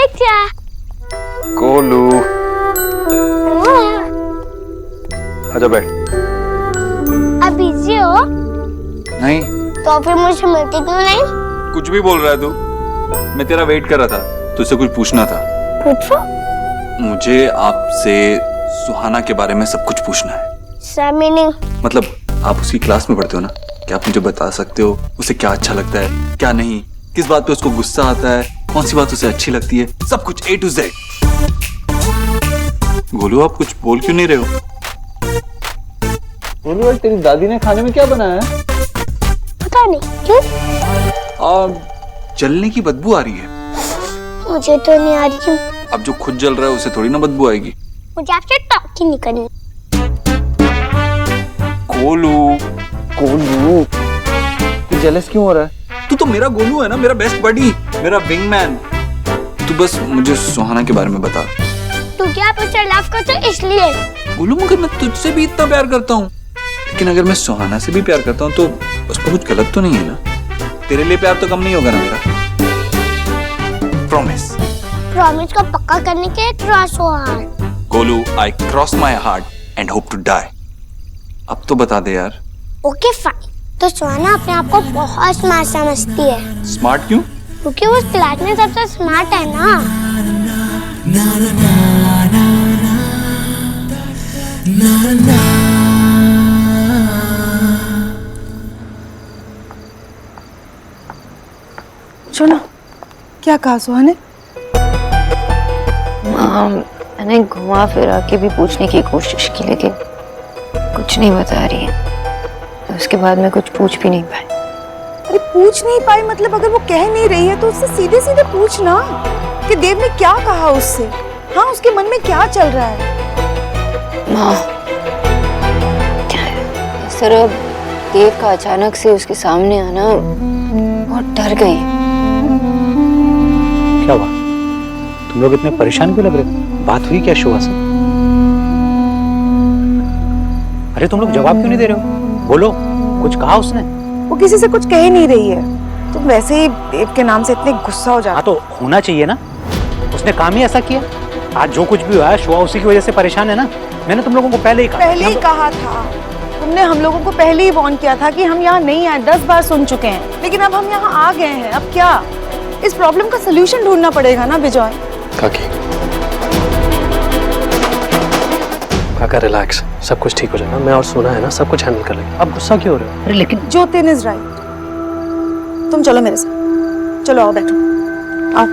Picture. Golu आजा बैठ। अब बिजी हो? नहीं। तो फिर मुझे मिलती क्यों नहीं? कुछ भी बोल रहा है तू। मैं तेरा वेट कर रहा था, तुझसे कुछ पूछना था। पूछो। मुझे आपसे सुहाना के बारे में सब कुछ पूछना है। मीनिंग? मतलब आप उसकी क्लास में पढ़ते हो ना, क्या आप मुझे बता सकते हो उसे क्या अच्छा लगता है क्या नहीं, किस बात पे उसको गुस्सा आता है, कौन सी बात उसे अच्छी लगती है, सब कुछ A to Z। गोलू आप कुछ बोल क्यों नहीं रहे हो? गोलू यार तेरी दादी ने खाने में क्या बनाया है? पता नहीं क्यों। जलने की बदबू आ रही है। मुझे तो नहीं आ रही। अब जो खुद जल रहा है उसे थोड़ी ना बदबू आएगी। मुझे आपसे टॉक ही नहीं करनी। गोलू गोलू तू जेलस क्यों हो रहा है? तू तो मेरा गोलू है ना, मेरा बेस्ट बडी, मेरा विंगमैन। तू बस मुझे सुहाना के बारे में बता। तू क्या मुझसे लव करता है इसलिए? गोलू मगर मैं तुझसे भी इतना प्यार करता हूँ, लेकिन अगर मैं सुहाना से भी प्यार करता हूँ तो उसमें कुछ गलत तो नहीं है ना? तेरे लिए प्यार तो कम नहीं होगा ना मेरा? प्रॉमिस। प्रॉमिस को पक्का करने के लिए क्रॉस हो heart. Golu I cross my heart and hope to die. अब तो बता दे यार। Okay fine. तो सुहाना अपने आप को बहुत स्मार्ट समझती है। स्मार्ट क्यों? क्योंकि वो क्लास में सबसे स्मार्ट है ना। सुनो, क्या कहा सुहाने? मैंने घुमा फिरा के भी पूछने की कोशिश की लेकिन कुछ नहीं बता रही है। तो उसके बाद मैं कुछ पूछ भी नहीं पाई। अरे पूछ नहीं पाई मतलब अगर वो कह नहीं रही है तो उससे सीधे सीधे पूछना कि देव ने क्या कहा उससे। हाँ, उसके मन में क्या चल रहा है? माँ, इस तरह देव का अचानक से उसके सामने आना बहुत डर गई। क्या हुआ? तुम लोग इतने परेशान क्यों लग रहे हो? बात हुई क्या शुआ से? अरे तुम लोग जवाब क्यों नहीं दे रहे हो? बोलो, कुछ कहा उसने? वो किसी से कुछ कह नहीं रही है। तुम वैसे ही देव के नाम से इतने गुस्सा हो जाते। हाँ तो होना चाहिए ना, उसने काम ही ऐसा किया। आज जो कुछ भी हुआ है शुआ उसी की वजह से परेशान है ना। मैंने तुम लोगों को पहले ही कहा था। तुमने हम लोगों को पहले ही वार्न किया था कि हम यहाँ नहीं आए। 10 बार सुन चुके हैं, लेकिन अब हम यहाँ आ गए हैं। अब क्या? इस प्रॉब्लम का सोल्यूशन ढूंढना पड़ेगा ना विजय। काका रिलैक्स, सब कुछ ठीक हो जाएगा। मैं और सोना है ना, सब कुछ हैंडल कर लेंगे। अब गुस्सा क्यों हो रहे हो? अरे लेकिन ज्योतिन इज राइट। तुम चलो मेरे साथ। चलो आओ, बैठो आओ।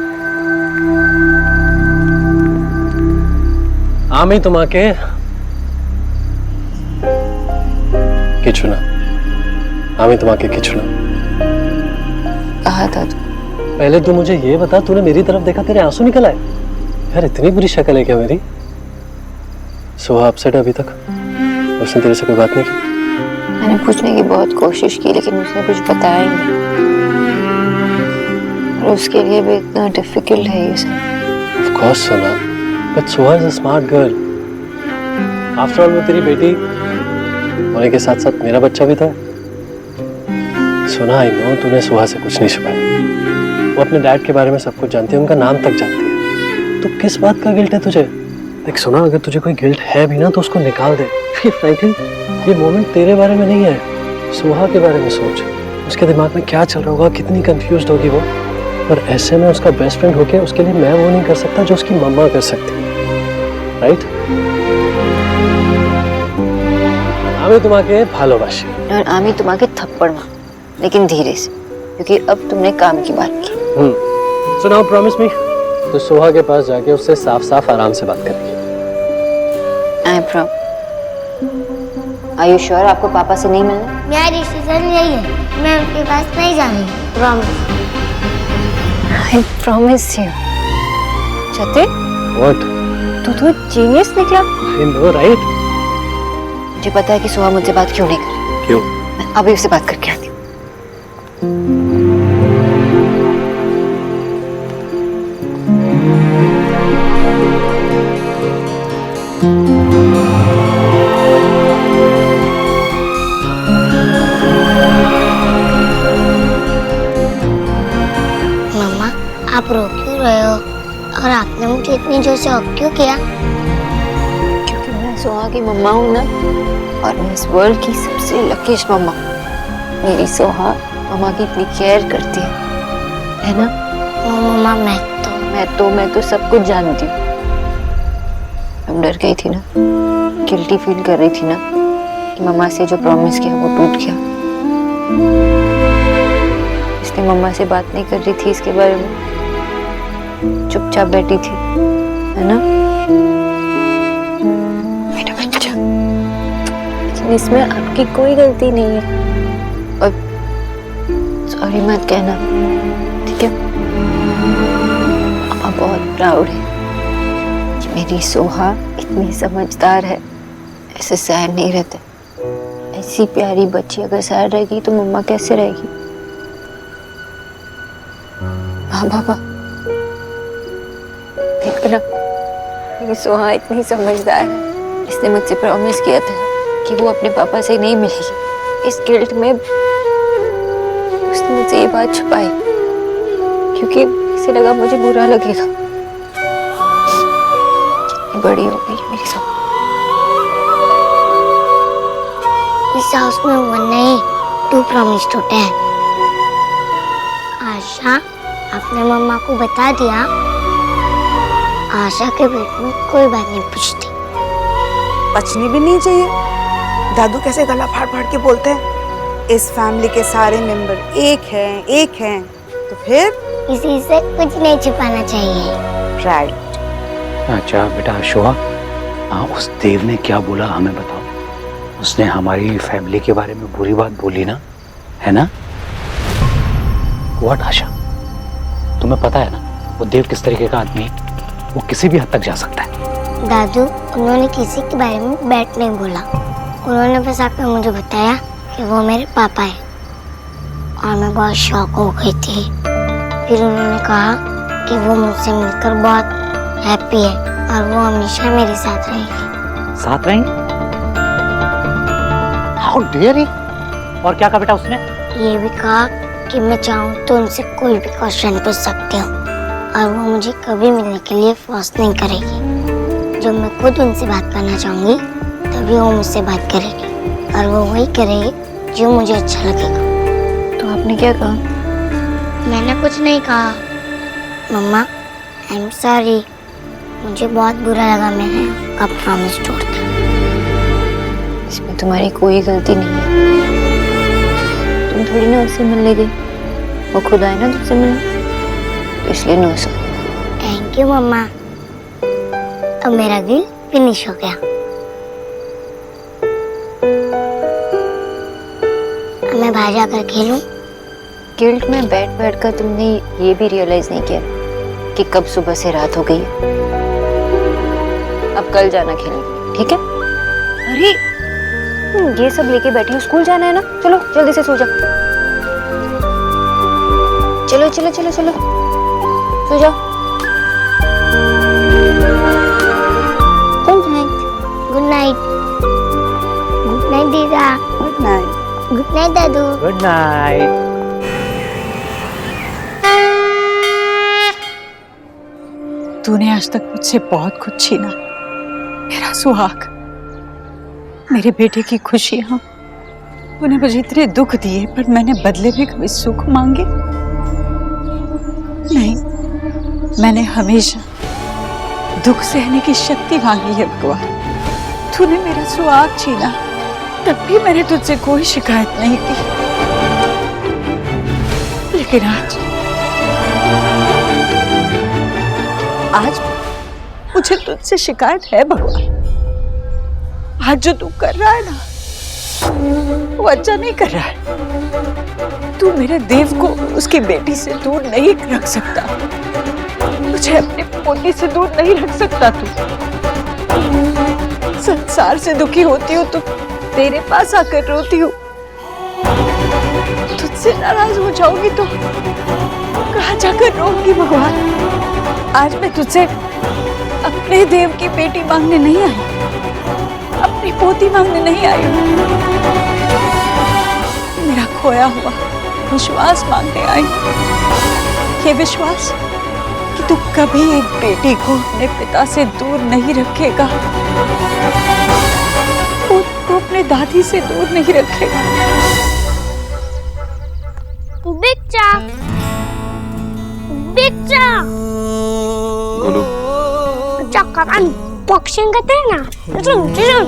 आमी तुम आके किचुना। आमी तुम आके किचुना। कहा था तू? पहले तू मुझे ये बता, तूने मेरी तरफ देखा तेरे आंसू निकल आए? यार इतनी बुरी शक्ल है क्या मेरी? सुहा अपसेट है अभी तक? उसने तेरे से कोई बात नहीं की? मैंने पूछने की बहुत कोशिश की लेकिन उसने कुछ बताया ही नहीं। और उसके लिए भी इतना डिफिकल्ट है ये सब। Of course सोना, but Suha is a smart girl. After all वो तेरी बेटी होने के साथ साथ मेरा बच्चा भी था। सुना, आई नो तूने सुहा से कुछ नहीं छुपाया। वो अपने डैड के बारे में सब कुछ जानती है, उनका नाम तक जानती है। तो किस बात का गिल्ट है तुझे? देख सुना, अगर तुझे कोई गिल्ट है भी ना तो उसको निकाल दे। फ्रैंकली ये मोमेंट तेरे बारे में नहीं है, सुहा के बारे में सोच। उसके दिमाग में क्या चल रहा होगा, कितनी कंफ्यूज्ड होगी वो। पर ऐसे में उसका बेस्ट फ्रेंड होके उसके लिए मैं वो नहीं कर सकता जो उसकी मम्मा कर सकती है, राइट? आमी तुम्हारे भालोबाशी और आमी तुम्हारे थप्पड़ मार, लेकिन धीरे से, क्योंकि अब तुमने काम की बात की। सो नाउ प्रॉमिस मी, तो सोहा के पास जाके उससे साफ साफ आराम से बात करेंगे। I promise. Are you sure आपको पापा से नहीं मिलना? मेरा डिसीजन यही है, मैं उनके पास नहीं जाऊंगी। Promise. I promise you. Jatin, what? तू तो जीनियस निकला। I know right? मुझे पता है कि सुहा मुझसे बात क्यों नहीं कर रही। क्यों? मैं अभी उससे बात करके आती हूँ। मम्मा, आप रो क्यों रहे हो? और आपने मुझे इतनी जोर से हक क्यों किया? क्योंकि मैं सोहा की मम्मा हूँ ना, और मैं इस वर्ल्ड की सबसे लकीस्ट मम्मा। मेरी सोहा मम्मा की इतनी केयर करती है ना? मम्मा मैं तो सब कुछ जानती हूँ। तुम डर गई थी ना, गिल्टी फील कर रही थी ना कि मम्मा से जो प्रॉमिस किया वो टूट गया, इसलिए मम्मा से बात नहीं कर रही थी इसके बारे में, चुपचाप बैठी थी, है ना मेरा बच्चा? लेकिन इसमें आपकी कोई गलती नहीं है, और सॉरी मत कहना, ठीक है? मामा बहुत प्राउड है कि मेरी सोहा इतनी समझदार है। ऐसे सैड नहीं रहते। ऐसी प्यारी बच्ची अगर सैड रहेगी तो मम्मा कैसे रहेगी? हाँ बाबा, देखो ना, मेरी सोहा इतनी समझदार है। इसने मुझसे प्रॉमिस किया था कि वो अपने पापा से नहीं मिलेगी। इस गिल्ट में उसने मुझसे ये बात छुपाई क्योंकि इसे लगा मुझे बुरा लगेगा। कितनी बड़ी हो गई मेरी सोहा। इस हाउस में 1 नहीं 2 प्रॉमिस टूटे हैं। आशा, आपने मम्मा को बता दिया? आशा के पेट में कोई बात नहीं पूछती। बचनी भी नहीं चाहिए। दादू कैसे गला फाड़ फाड़ के बोलते हैं, इस फैमिली के सारे मेंबर एक हैं, तो फिर किसी से कुछ नहीं छिपाना चाहिए। राइट। अच्छा बेटा शोहा, उस देव ने क्या बोला हमें बताओ। उसने हमारी फैमिली के बारे में बुरी बात बोली ना, है ना? व्हाट आशा, तुम्हें पता है ना वो देव किस तरीके का आदमी है? वो किसी भी हद तक जा सकता है। दादू, उन्होंने किसी के बारे में बैट नहीं बोला। उन्होंने बस आकर मुझे बताया कि वो मेरे पापा है, और मैं बहुत शॉक हो गई थी। फिर उन्होंने कहा कि वो मुझसे मिलकर बहुत हैप्पी है और वो हमेशा मेरे साथ रहेगी। साथ रहेंगे? How dare he! और क्या कहा बेटा उसने? ये भी कहा कि मैं चाहूँ तो उनसे कोई भी क्वेश्चन पूछ सकती हूँ और वो मुझे कभी मिलने के लिए फोर्स नहीं करेगी। जब मैं खुद उनसे बात करना चाहूँगी तभी वो मुझसे बात करेगी, और वो वही करेगी जो मुझे अच्छा लगेगा। तो आपने क्या कहा? मैंने कुछ नहीं कहा। मम्मा, आई एम सॉरी, मुझे बहुत बुरा लगा मैंने आपका प्रॉमिस तोड़ दिया। इसमें तुम्हारी कोई गलती नहीं है। तुम थोड़ी ना उससे मिलने गई, वो खुद आए ना तुमसे मिलने, तो इसलिए नो सॉरी। थैंक यू मम्मा। अब मेरा दिल फिनिश हो गया। अब मैं बाहर जाकर खेलूं? गिल्ट में बैठ बैठ कर तुमने ये भी रियलाइज नहीं किया कि कब सुबह से रात हो गई है। अब कल जाना खेलने, ठीक है? अरे ये सब लेके बैठी हो, स्कूल जाना है ना? चलो जल्दी से सो जाओ। चलो चलो चलो चलो सो जाओ। Good night. Good night. Good night दीदा। Good night. गुड नाइट दादू। Good night. तूने आज तक मुझसे बहुत कुछ छीना, मेरा सुहाग, मेरे बेटे की खुशियां। तूने मुझे इतने दुख दिए, पर मैंने बदले में कभी सुख मांगे नहीं। मैंने हमेशा दुख सहने की शक्ति मांगी है भगवान। तूने मेरा सुहाग छीना, तब भी मैंने तुझसे कोई शिकायत नहीं की, लेकिन आज मुझे तुझसे शिकायत है भगवान। आज जो तू कर रहा है ना, वो अच्छा नहीं कर रहा है। तू मेरे देव को उसकी बेटी से दूर नहीं रख सकता, मुझे अपनी पोती से दूर नहीं रख सकता। तू संसार से दुखी होती हो तो तेरे पास आकर रोती हूँ, तुझसे नाराज हो जाऊंगी तो कहाँ जाकर रोऊंगी भगवान। आज मैं तुझसे अपने देव की बेटी मांगने नहीं आई, अपनी पोती मांगने नहीं आई हूँ, मेरा खोया हुआ विश्वास मांगने आई। ये विश्वास कि तू कभी एक बेटी को अपने पिता से दूर नहीं रखेगा, तू अपने दादी से दूर नहीं रखेगा। बिच्चा, बिच्चा, गोलू बिच्चा कान बॉक्सिंग करते हैं ना, सुन सुन,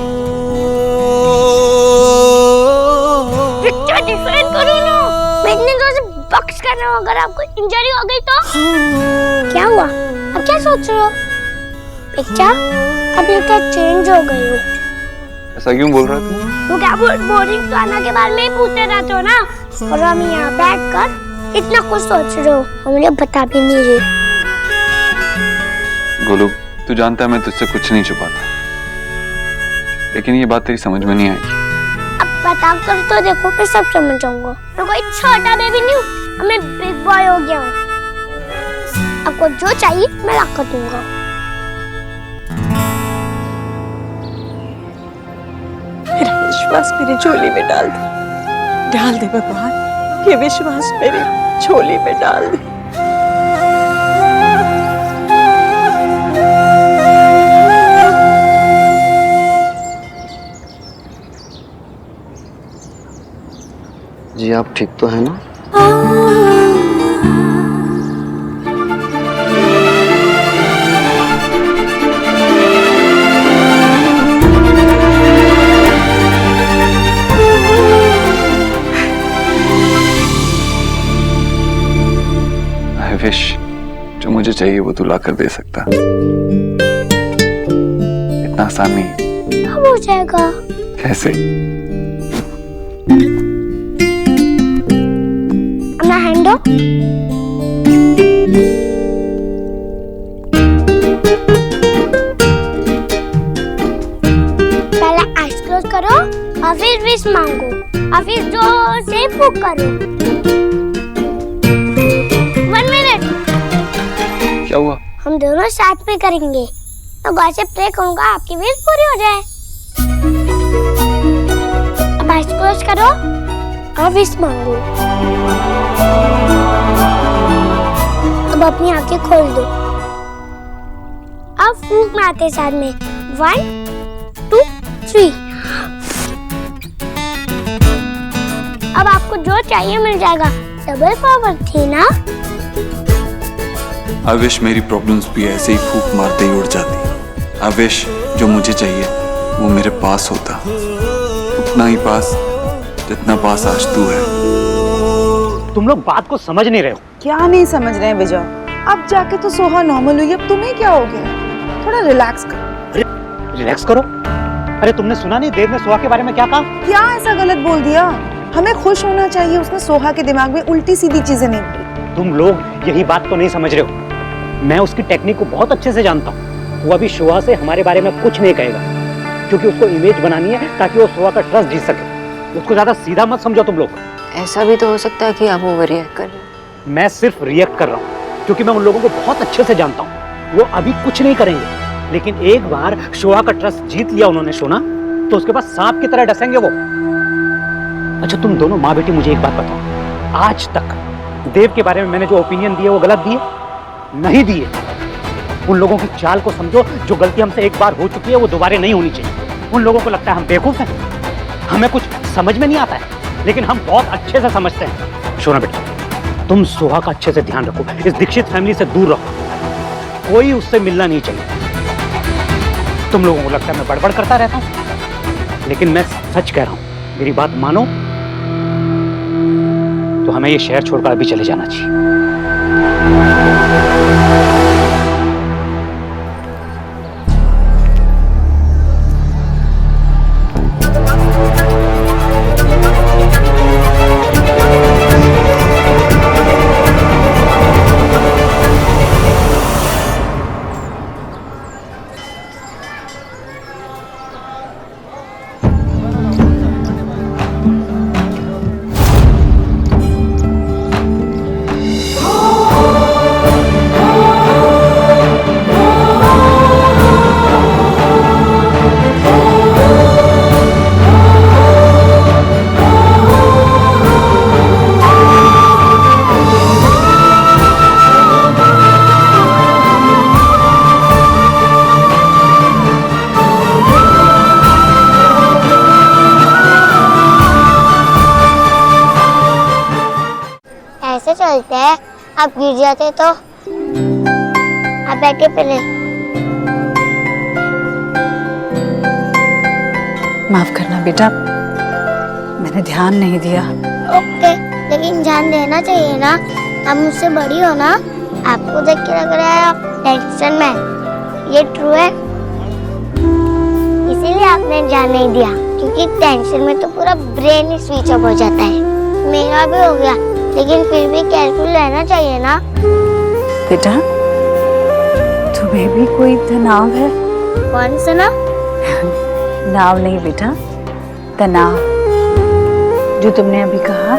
बिच्चा डिफेंड करो ना, मैं इतने जोर से बॉक्स कर रहा हूँ, अगर आपको इंजरी हो गई तो क्या हुआ? अब क्या सोच रहे हो? बिच्चा, अब ये क्या चेंज हो गई हो? ऐसा क्यों बोल रहा तू? वो क्या बोरिंग गाना के बारे में ही पूछते रहते हो ना, और हम यहाँ बैठकर इतना कुछ सोच रहे हो, हम मुझे बता भी नहीं रहे। गोलू तू जानता है मैं तुझसे कुछ नहीं छुपाता, लेकिन ये बात तेरी समझ में नहीं आएगी। अब बता कर तो देखो, मैं सब समझ जाऊंगा। मैं कोई छोटा बेबी नहीं हूँ, मैं बिग बॉय हो गया हूँ। आपको जो चाहिए मैं ला कर दूंगा। मेरा विश्वास मेरी झोली में डाल दे भगवान, ये विश्वास मेरी झोली में डाल दे। जी आप ठीक तो है ना? I wish जो मुझे चाहिए वो तू ला कर दे सकता, इतना आसान नहीं। अब हो जाएगा। कैसे? अपना हैंड दो। पहले आइस क्लोज करो और फिर विश मांगो और फिर जोर से फूंक करो। 1 मिनट। क्या हुआ? हम दोनों साथ में करेंगे तो गॉड से प्रे करूंगा आपकी विश पूरी हो जाए। अब आइस क्लोज करो और विश मांगो। अब अपनी आंखें खोल दो। अब फूंक मारते साथ में 1 2 3। अब आपको जो चाहिए मिल जाएगा। डबल पावर थी ना? I wish मेरी प्रॉब्लम्स भी ऐसे ही फूंक मारते ही उड़ जाती। I wish जो मुझे चाहिए वो मेरे पास होता, उतना ही पास जितना पास आज तू है। तुम लोग बात को समझ नहीं रहे हो। क्या नहीं समझ रहे हैं विजय? अब जाके तो सोहा नॉर्मल हुई, अब तुम्हें क्या हो गया? थोड़ा रिलैक्स करो। रिलैक्स करो। अरे तुमने सुना नहीं देव ने सोहा के बारे में क्या कहा? क्या ऐसा गलत बोल दिया? हमें खुश होना चाहिए, उसने सोहा के दिमाग में उल्टी सीधी चीजें नहीं भरी। तुम लोग यही बात को नहीं समझ रहे हो। मैं उसकी टेक्निक को बहुत अच्छे से जानता हूँ। वो अभी सोहा से हमारे बारे में कुछ नहीं कहेगा, क्योंकि उसको इमेज बनानी है ताकि वो सोहा का ट्रस्ट जीत सके। उसको ज्यादा सीधा मत समझो तुम लोग। ऐसा भी तो हो सकता है कि आप ओवर रिएक्ट कर रहे हैं। मैं सिर्फ रिएक्ट कर रहा हूँ क्योंकि मैं उन लोगों को बहुत अच्छे से जानता हूँ। वो अभी कुछ नहीं करेंगे, लेकिन एक बार सोहा का ट्रस्ट जीत लिया उन्होंने सोना, तो उसके बाद सांप की तरह डसेंगे वो। अच्छा तुम दोनों माँ बेटी मुझे एक बात बताओ, आज तक देव के बारे में मैंने जो ओपिनियन दिए वो गलत दिए? नहीं दिए। उन लोगों की चाल को समझो। जो गलती हमसे एक बार हो चुकी है वो दोबारा नहीं होनी चाहिए। उन लोगों को लगता है हम बेवकूफ हैं, हमें कुछ समझ में नहीं आता है, लेकिन हम बहुत अच्छे से समझते हैं। सोना बेटा, तुम सोहा का अच्छे से ध्यान रखो, इस दीक्षित फैमिली से दूर रहो, कोई उससे मिलना नहीं चाहिए। तुम लोगों को लगता है मैं बड़बड़ करता रहता हूँ, लेकिन मैं सच कह रहा हूँ। मेरी बात मानो तो हमें ये शहर छोड़कर अभी चले जाना चाहिए। है, आप गिर जाते तो। आप बैठे पहले। माफ करना बेटा, मैंने ध्यान नहीं दिया। ओके, लेकिन ध्यान देना चाहिए ना। आप मुझसे बड़ी हो ना, आपको देख के लग रहा है आप टेंशन में। ये ट्रू है? इसीलिए आपने ध्यान नहीं दिया, क्योंकि टेंशन में तो पूरा ब्रेन ही स्विच ऑफ हो जाता है। मेरा भी हो गया, लेकिन फिर भी केयरफुल रहना चाहिए ना। बेटा, तुम्हें भी कोई तनाव है? कौन सा ना? नाव नहीं बेटा, तनाव। जो तुमने अभी कहा,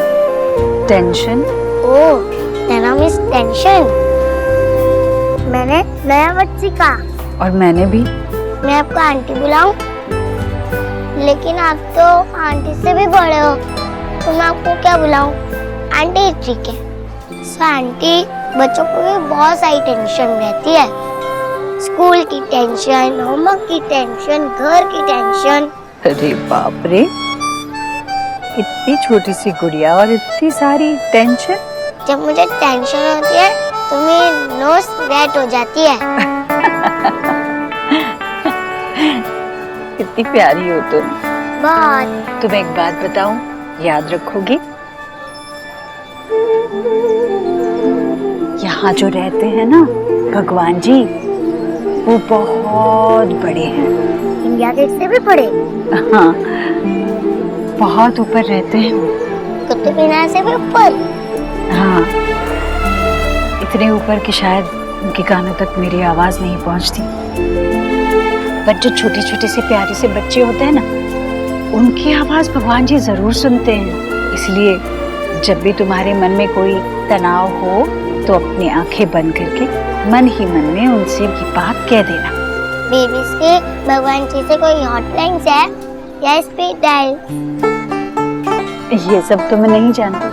टेंशन। ओह, तनाव मीन्स टेंशन। मैंने नया वर्ड सीखा। और मैंने भी। मैं आपको आंटी बुलाऊं? लेकिन आप तो आंटी से भी बड़े हो, तो मैं आपको क्या बुलाऊं? आंटी ठीक है। सो आंटी, बच्चों को भी बहुत सारी टेंशन रहती है। स्कूल की टेंशन, होमवर्क की टेंशन, घर की टेंशन। अरे बाप रे, इतनी छोटी सी गुड़िया और इतनी सारी टेंशन। जब मुझे टेंशन होती है तो मेरी नोज रेड हो जाती है। कितनी प्यारी हो तुम। बहुत। तुम्हें एक बात बताऊं, याद रखोगी? यहाँ जो रहते हैं ना भगवान जी, वो बहुत बड़े हैं। इंडिया गेट से भी बड़े? हाँ, बहुत ऊपर रहते हैं। कुतुब मीनार से भी ऊपर? हाँ, इतने ऊपर कि शायद उनके कानों तक मेरी आवाज नहीं पहुंचती। पर जो छोटे छोटे से प्यारे से बच्चे होते हैं ना, उनकी आवाज भगवान जी जरूर सुनते हैं। इसलिए जब भी तुम्हारे मन में कोई तनाव हो, तो अपनी आंखें बंद करके मन ही मन में उनसे की बात कह देना। बेबीज के भगवान जी से कोई हॉटलाइन है या स्पीड डायल? ये सब तो मैं नहीं जानती,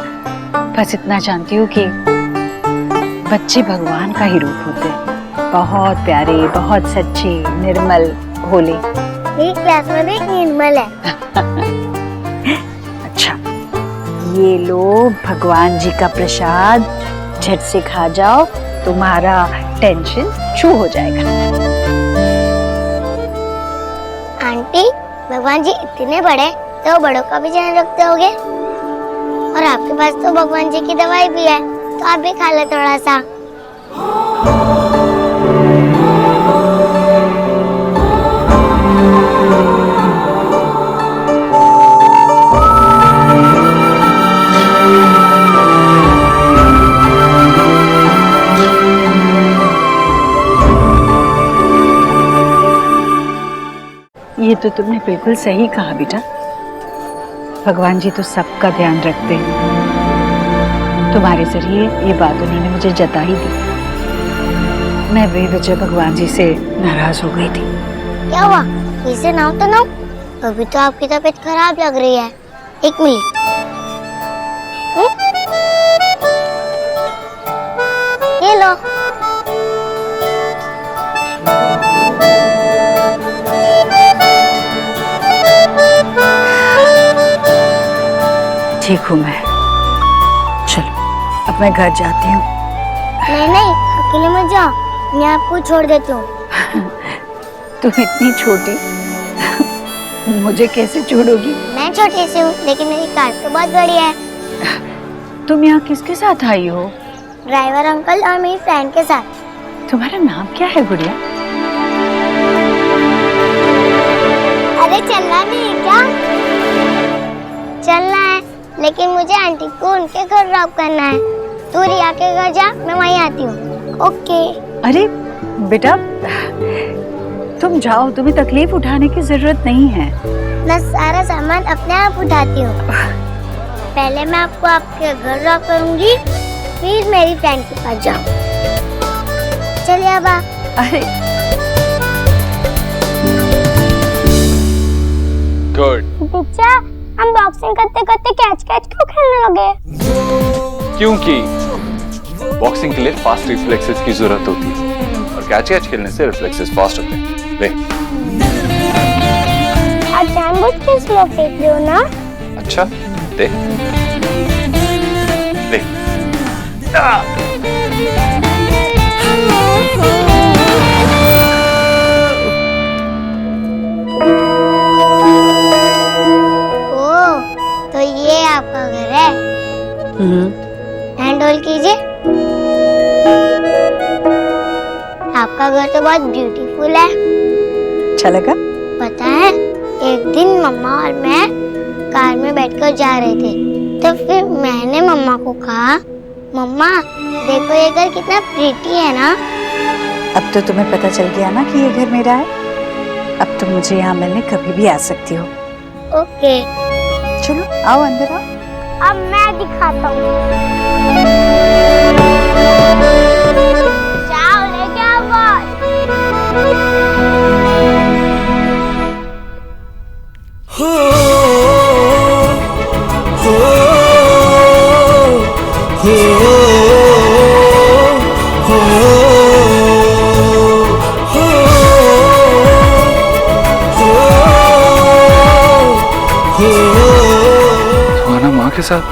बस इतना जानती हूँ कि बच्चे भगवान का ही रूप होते हैं। बहुत प्यारे, बहुत सच्चे, निर्मल, भोले। मेरी क्लास में भी निर्मल है। अच्छा, ये लो भगवान जी का प्रसाद, झट से खा जाओ, तुम्हारा टेंशन छू हो जाएगा। आंटी, भगवान जी इतने बड़े, तो बड़ों का भी ध्यान रखते होगे। और आपके पास तो भगवान जी की दवाई भी है, तो आप भी खा ले थोड़ा सा। ये तो तुमने बिल्कुल सही कहा बेटा। भगवान जी तो सबका ध्यान रखते हैं। तुम्हारे जरिए ये बात उन्होंने मुझे जता ही दी। मैं बेवजह भगवान जी से नाराज हो गई थी। क्या हुआ? इसे नाव तो नाव। अभी तो आपकी तबीयत खराब लग रही है। एक मिनट। ये लो। ठीक हूँ मैं। चलो, अब मैं घर जाती हूँ। नहीं नहीं, अकेले मत जाओ, मैं आपको छोड़ देती हूँ। तुम इतनी छोटी, मुझे कैसे छोड़ोगी? मैं छोटी सी हूँ, लेकिन मेरी कार तो बहुत बड़ी है। तुम यहाँ किसके साथ आई हो? ड्राइवर अंकल और मेरी फ्रेंड के साथ। तुम्हारा नाम क्या है गुड़िया? अरे चलना नहीं है क्या? चलना है, लेकिन मुझे आंटी को उनके घर ड्रॉप करना है। तू रिया के घर जा, मैं वहीं आती हूँ। ओके। अरे बेटा, तुम जाओ, तुम्हें तकलीफ उठाने की जरूरत नहीं है। मैं सारा सामान अपने आप उठाती हूँ। पहले मैं आपको आपके घर ड्रॉप करूंगी, फिर मेरी फ्रेंड के पास जाऊँ। चलिए अब। अरे गुड। टीचर, हम बॉक्सिंग करते करते कैच क्यों खेलने लगे? क्योंकि बॉक्सिंग के लिए फास्ट रिफ्लेक्सेस की जरूरत होती है और कैच खेलने से रिफ्लेक्सेस फास्ट होते हैं। ले। आप जानबूझ के स्लो फेंक रहे हो ना? अच्छा, दे। दे। ओ, तो ये आपका घर है। हैंड होल्ड कीजिए। आपका घर तो बहुत ब्यूटीफुल है। अच्छा लगा? पता है, एक दिन मम्मा और मैं कार में बैठकर जा रहे थे, तो फिर मैंने मम्मा को कहा, मम्मा देखो ये घर कितना प्रीटी है ना। अब तो तुम्हें पता चल गया ना कि ये घर मेरा है। अब तुम मुझे यहाँ मिलने कभी भी आ सकती हो। ओके, चलो आओ अंदर आओ। अब मैं दिखाता हूँ। जाओ लेके आओ बॉस। सुहाना माँ के साथ